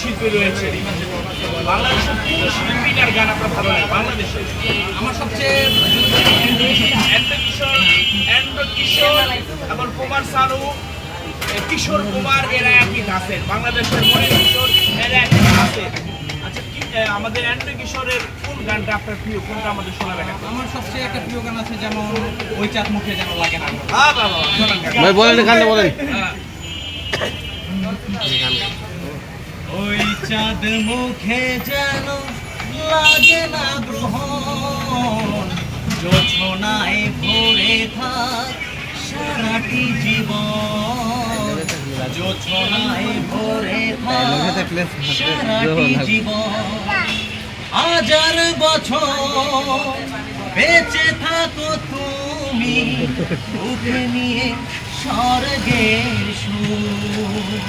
শিল্পী রয়েছে বাংলাদেশের কোন শিল্পীটার গান আপনার ভালো লাগে বাংলাদেশে? আমার সবচেয়ে এন্ড্র কিশোর এবং কুমার শানু, কিশোর কুমার এরা একই গাছের, বাংলাদেশের মনে কিশোর এরা একই গাছের। আচ্ছা আমাদের এন্ড্র কিশোরের কোন গানটা আপনার প্রিয়, কোনটা আমাদের শোনাবেন? আমার সবচেয়ে একটা প্রিয় গান আছে, যেমন ওই চাঁদ মুখে যেন লাগে না। ভাই বলেন, গানটা বলেন। ওই চাঁদ মুখে যেন লাগে না গ্রহণ, জোছনায় ভরে থাক সারাটি জীবন, জোছনায় ভরে থাক সারাটি জীবন। হাজার বছর বেঁচে থাকো তুমি, উঠে নিয়ে স্বর্গের সুর।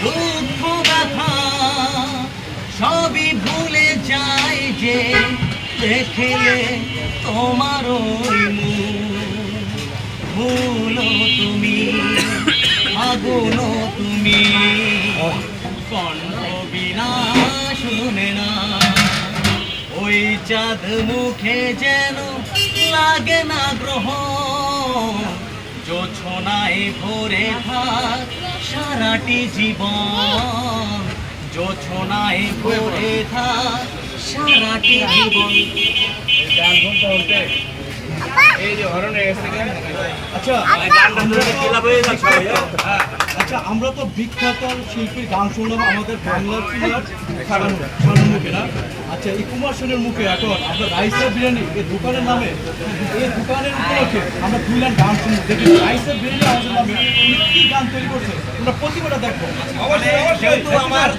দুঃখ ব্যথা সবই ভুলে যায় যে দেখলে তোমার ওই মুখ। ভুলো তুমি, আগুনো তুমি, কণ্ঠ বিনা শুনে না। ওই চাঁদ মুখে যেন লাগে না গ্রহণ, জোছনায় ভরে থাক সারাটি জীবন, জোছনায় ভরে থাক সারাটি জীবন। এই যে হরণে আচ্ছা আচ্ছা, আমরা তো বিখ্যাত শিল্পীর গান শুনলাম আমাদের বাংলার সিঙ্গার শানুর মুখে না। আচ্ছা, এই কুমার সেনের মুখে এখন আপনার রাইসের বিরিয়ানি এই দোকানের নামে, এই দোকানের উপলক্ষে আমরা 2 লাইন গান শুনবো। দেখি রাইসের বিরিয়ানি আমাদের নামে কি গান তৈরি করছে, আমরা প্রতিবারটা দেখবো। যেহেতু আমার